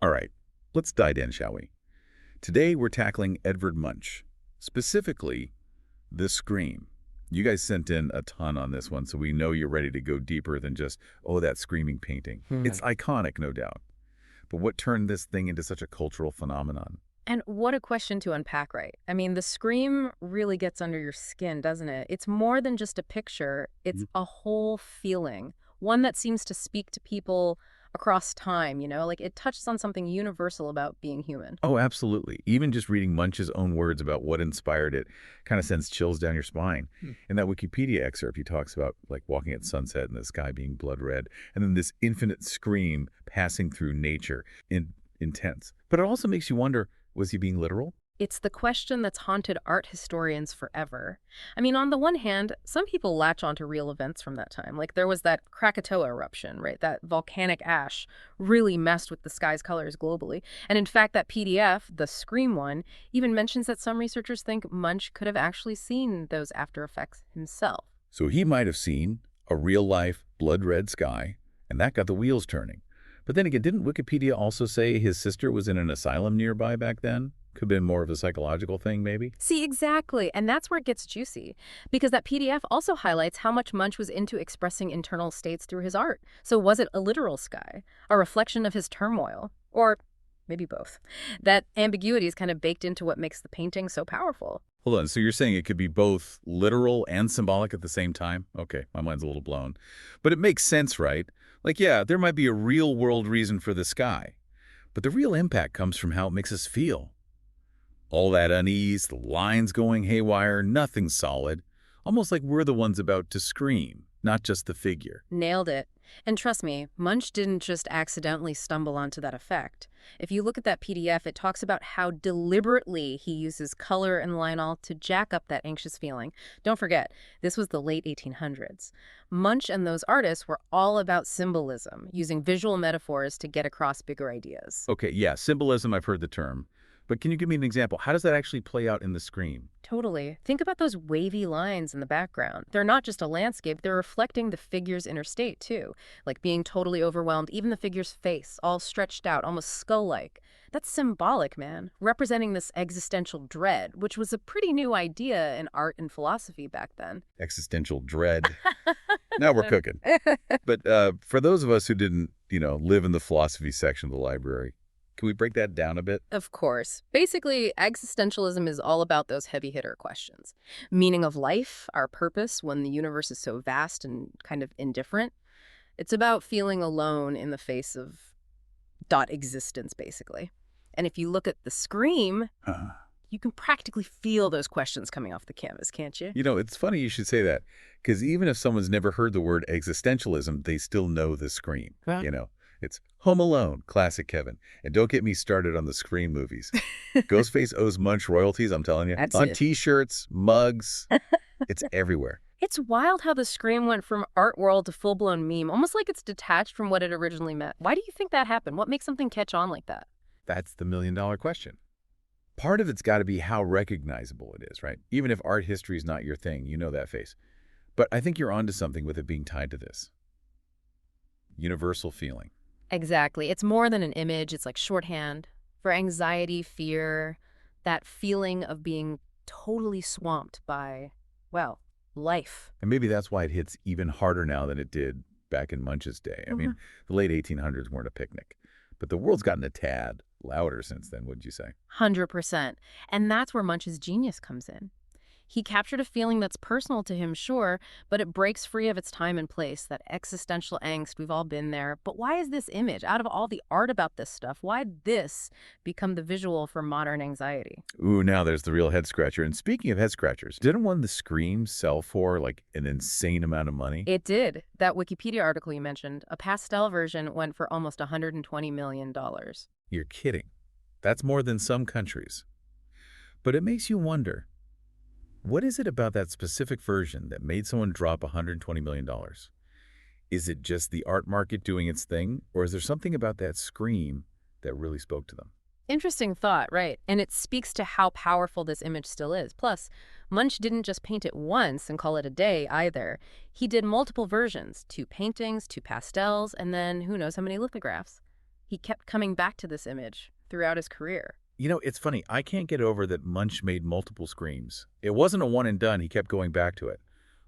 All right, let's dive in, shall we? Today we're tackling Edvard Munch, specifically The Scream. You guys sent in a ton on this one, so we know you're ready to go deeper than just, oh, that screaming painting. It's iconic, no doubt. But what turned this thing into such a cultural phenomenon? And what a question to unpack, right? I mean, the scream really gets under your skin, doesn't it? It's more than just a picture. It's a whole feeling, one that seems to speak to people across time, Like it touches on something universal about being human. Oh, absolutely. Even just reading Munch's own words about what inspired it kind of sends chills down your spine. In that Wikipedia excerpt, he talks about like walking at sunset and the sky being blood red, and then this infinite scream passing through nature, intense. But it also makes you wonder, was he being literal? It's the question that's haunted art historians forever. I mean, on the one hand, some people latch onto real events from that time. Like there was that Krakatoa eruption, right? That volcanic ash really messed with the sky's colors globally. And in fact, that PDF, the Scream one, even mentions that some researchers think Munch could have actually seen those after effects himself. So he might have seen a real-life blood-red sky, and that got the wheels turning. But then again, didn't Wikipedia also say his sister was in an asylum nearby back then? Could have been more of a psychological thing, maybe? See, exactly. And that's where it gets juicy. Because that PDF also highlights how much Munch was into expressing internal states through his art. So was it a literal sky? A reflection of his turmoil? Or maybe both? That ambiguity is kind of baked into what makes the painting so powerful. Hold on, so you're saying it could be both literal and symbolic at the same time? Okay, my mind's a little blown. But it makes sense, right? Like, yeah, there might be a real-world reason for the sky. But the real impact comes from how it makes us feel. All that unease, the lines going haywire, nothing solid. Almost like we're the ones about to scream, not just the figure. Nailed it. And trust me, Munch didn't just accidentally stumble onto that effect. If you look at that PDF, it talks about how deliberately he uses color and linol to jack up that anxious feeling. Don't forget, this was the late 1800s. Munch and those artists were all about symbolism, using visual metaphors to get across bigger ideas. Okay, yeah, symbolism, I've heard the term. But can you give me an example? How does that actually play out in the Scream? Totally. Think about those wavy lines in the background. They're not just a landscape, they're reflecting the figure's inner state, too. Like being totally overwhelmed, even the figure's face, all stretched out, almost skull-like. That's symbolic, man, representing this existential dread, which was a pretty new idea in art and philosophy back then. Existential dread. Now we're cooking. But for those of us who didn't, live in the philosophy section of the library, can we break that down a bit? Of course. Basically, existentialism is all about those heavy-hitter questions. Meaning of life, our purpose when the universe is so vast and kind of indifferent. It's about feeling alone in the face of dot existence, basically. And if you look at the Scream, you can practically feel those questions coming off the canvas, can't you? It's funny you should say that, because even if someone's never heard the word existentialism, they still know the Scream, It's Home Alone, classic Kevin. And don't get me started on the Scream movies. Ghostface owes Munch royalties, I'm telling you. That's on it. T-shirts, mugs, it's everywhere. It's wild how the Scream went from art world to full-blown meme, almost like it's detached from what it originally meant. Why do you think that happened? What makes something catch on like that? That's the million-dollar question. Part of it's got to be how recognizable it is, right? Even if art history is not your thing, you know that face. But I think you're onto something with it being tied to this. Universal feeling. Exactly. It's more than an image. It's like shorthand for anxiety, fear, that feeling of being totally swamped by, well, life. And maybe that's why it hits even harder now than it did back in Munch's day. I mean, the late 1800s weren't a picnic. But the world's gotten a tad louder since then, wouldn't you say? 100%. And that's where Munch's genius comes in. He captured a feeling that's personal to him, sure, but it breaks free of its time and place, that existential angst. We've all been there. But why is this image, out of all the art about this stuff, why'd this become the visual for modern anxiety? Ooh, now there's the real head scratcher. And speaking of head scratchers, didn't one of the Screams sell for like an insane amount of money? It did. That Wikipedia article you mentioned, a pastel version went for almost $120 million. You're kidding. That's more than some countries. But it makes you wonder, what is it about that specific version that made someone drop $120 million? Is it just the art market doing its thing, or is there something about that Scream that really spoke to them? Interesting thought, right? And it speaks to how powerful this image still is. Plus, Munch didn't just paint it once and call it a day either. He did multiple versions, 2 paintings, 2 pastels, and then who knows how many lithographs. He kept coming back to this image throughout his career. You know, it's funny. I can't get over that Munch made multiple screams. It wasn't a one and done. He kept going back to it.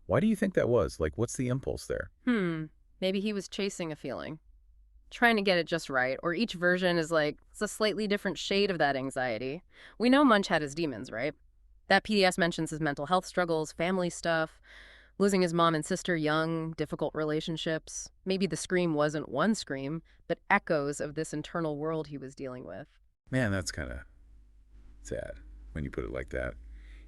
Why do you think that was? Like, what's the impulse there? Maybe he was chasing a feeling, trying to get it just right, or each version is like, it's a slightly different shade of that anxiety. We know Munch had his demons, right? That PDS mentions his mental health struggles, family stuff, losing his mom and sister young, difficult relationships. Maybe the scream wasn't one scream, but echoes of this internal world he was dealing with. Man, that's kind of sad when you put it like that.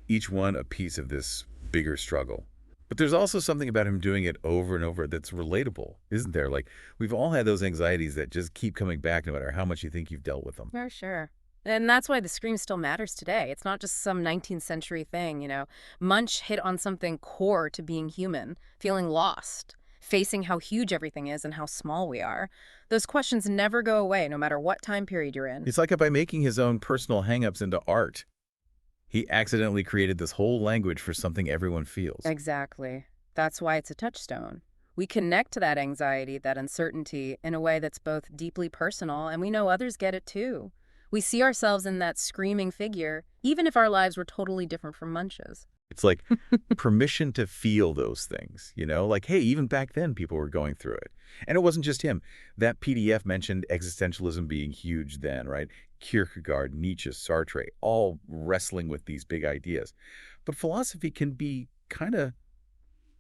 Each one a piece of this bigger struggle. But there's also something about him doing it over and over that's relatable, isn't there? Like, we've all had those anxieties that just keep coming back no matter how much you think you've dealt with them. For sure. And that's why the scream still matters today. It's not just some 19th century thing, Munch hit on something core to being human, feeling lost, facing how huge everything is and how small we are. Those questions never go away, no matter what time period you're in. It's like by making his own personal hang-ups into art, he accidentally created this whole language for something everyone feels. Exactly. That's why it's a touchstone. We connect to that anxiety, that uncertainty, in a way that's both deeply personal, and we know others get it too. We see ourselves in that screaming figure, even if our lives were totally different from Munch's. It's like permission to feel those things, Like, hey, even back then people were going through it. And it wasn't just him. That PDF mentioned existentialism being huge then, right? Kierkegaard, Nietzsche, Sartre, all wrestling with these big ideas. But philosophy can be kind of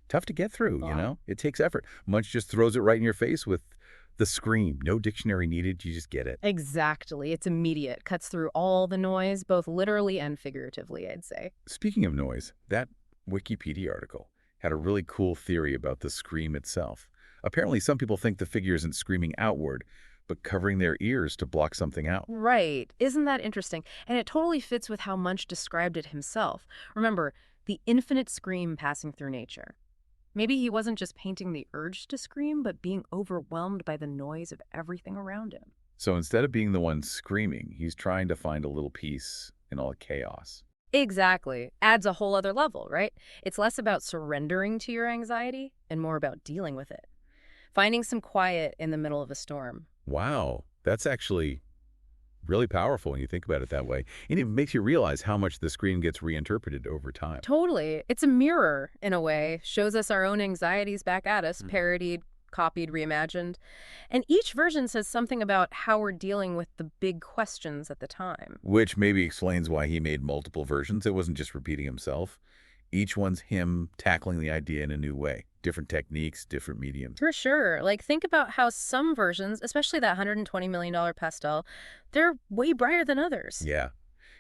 tough to get through, It takes effort. Munch just throws it right in your face with the scream. No dictionary needed. You just get it. Exactly. It's immediate. Cuts through all the noise, both literally and figuratively, I'd say. Speaking of noise, that Wikipedia article had a really cool theory about the scream itself. Apparently, some people think the figure isn't screaming outward, but covering their ears to block something out. Right. Isn't that interesting? And it totally fits with how Munch described it himself. Remember, the infinite scream passing through nature. Maybe he wasn't just painting the urge to scream, but being overwhelmed by the noise of everything around him. So instead of being the one screaming, he's trying to find a little peace in all chaos. Exactly. Adds a whole other level, right? It's less about surrendering to your anxiety and more about dealing with it. Finding some quiet in the middle of a storm. Wow, that's actually really powerful when you think about it that way. And it makes you realize how much the scream gets reinterpreted over time. Totally. It's a mirror, in a way. Shows us our own anxieties back at us, parodied, copied, reimagined. And each version says something about how we're dealing with the big questions at the time. Which maybe explains why he made multiple versions. It wasn't just repeating himself. Each one's him tackling the idea in a new way. Different techniques, different mediums. For sure. Like, think about how some versions, especially that $120 million pastel, they're way brighter than others. Yeah.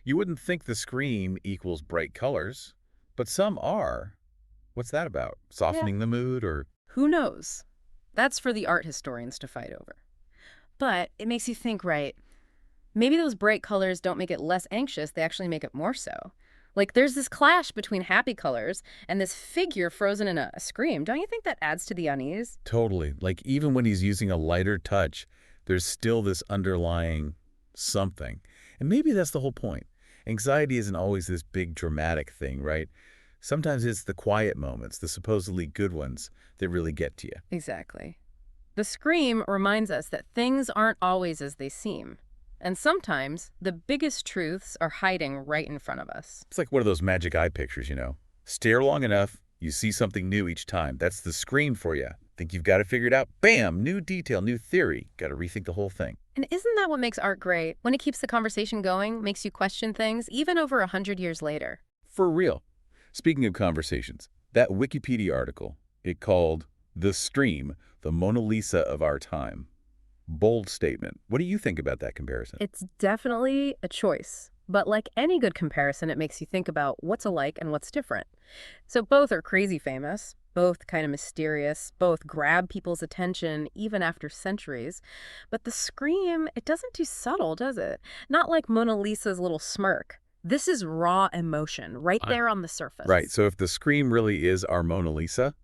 You wouldn't think the scream equals bright colors, but some are. What's that about? Softening the mood or? Who knows? That's for the art historians to fight over. But it makes you think, right? Maybe those bright colors don't make it less anxious, they actually make it more so. Like, there's this clash between happy colors and this figure frozen in a scream. Don't you think that adds to the unease? Totally. Like, even when he's using a lighter touch, there's still this underlying something. And maybe that's the whole point. Anxiety isn't always this big dramatic thing, right? Sometimes it's the quiet moments, the supposedly good ones, that really get to you. Exactly. The scream reminds us that things aren't always as they seem. And sometimes the biggest truths are hiding right in front of us. It's like one of those magic eye pictures, Stare long enough, you see something new each time. That's the scream for you. Think you've got it figured out? Bam! New detail, new theory. Got to rethink the whole thing. And isn't that what makes art great? When it keeps the conversation going, makes you question things, even over 100 years later. For real. Speaking of conversations, that Wikipedia article, it called The Scream, the Mona Lisa of Our Time. Bold statement. What do you think about that comparison? It's definitely a choice. But like any good comparison, it makes you think about what's alike and what's different. So both are crazy famous, both kind of mysterious, both grab people's attention even after centuries. But the scream, it doesn't do subtle, does it? Not like Mona Lisa's little smirk. This is raw emotion, right there on the surface. Right. So if the scream really is our Mona Lisa,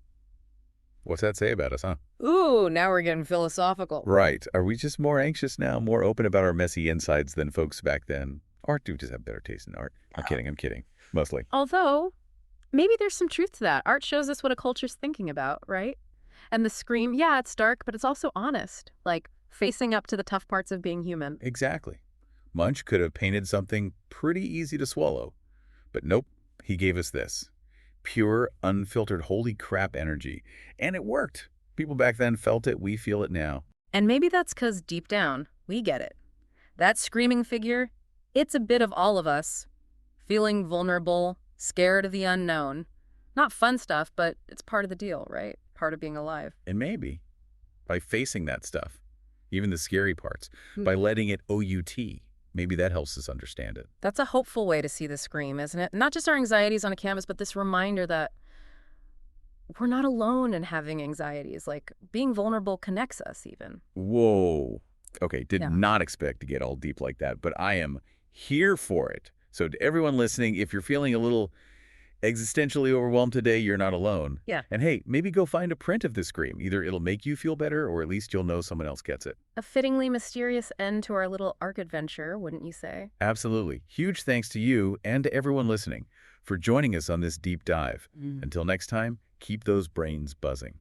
what's that say about us, huh? Ooh, now we're getting philosophical. Right. Are we just more anxious now, more open about our messy insides than folks back then? Or do we just have better taste in art? I'm kidding. Mostly. Although, maybe there's some truth to that. Art shows us what a culture's thinking about, right? And the scream, yeah, it's dark, but it's also honest. Like, Facing up to the tough parts of being human. Exactly. Munch could have painted something pretty easy to swallow. But nope, he gave us this. Pure, unfiltered, holy crap energy. And it worked. People back then felt it, we feel it now. And maybe that's because deep down, we get it. That screaming figure, it's a bit of all of us. Feeling vulnerable, scared of the unknown. Not fun stuff, but it's part of the deal, right? Part of being alive. And maybe, by facing that stuff, even the scary parts, by letting it OUT, maybe that helps us understand it. That's a hopeful way to see the scream, isn't it? Not just our anxieties on a canvas, but this reminder that we're not alone in having anxieties. Like, being vulnerable connects us even. Whoa. Okay, did Yeah. not expect to get all deep like that, but I am here for it. So to everyone listening, if you're feeling a little existentially overwhelmed today, you're not alone. Yeah. And hey, maybe go find a print of this scream. Either it'll make you feel better, or at least you'll know someone else gets it. A fittingly mysterious end to our little arc adventure, wouldn't you say? Absolutely. Huge thanks to you and to everyone listening for joining us on this deep dive. Until next time, keep those brains buzzing.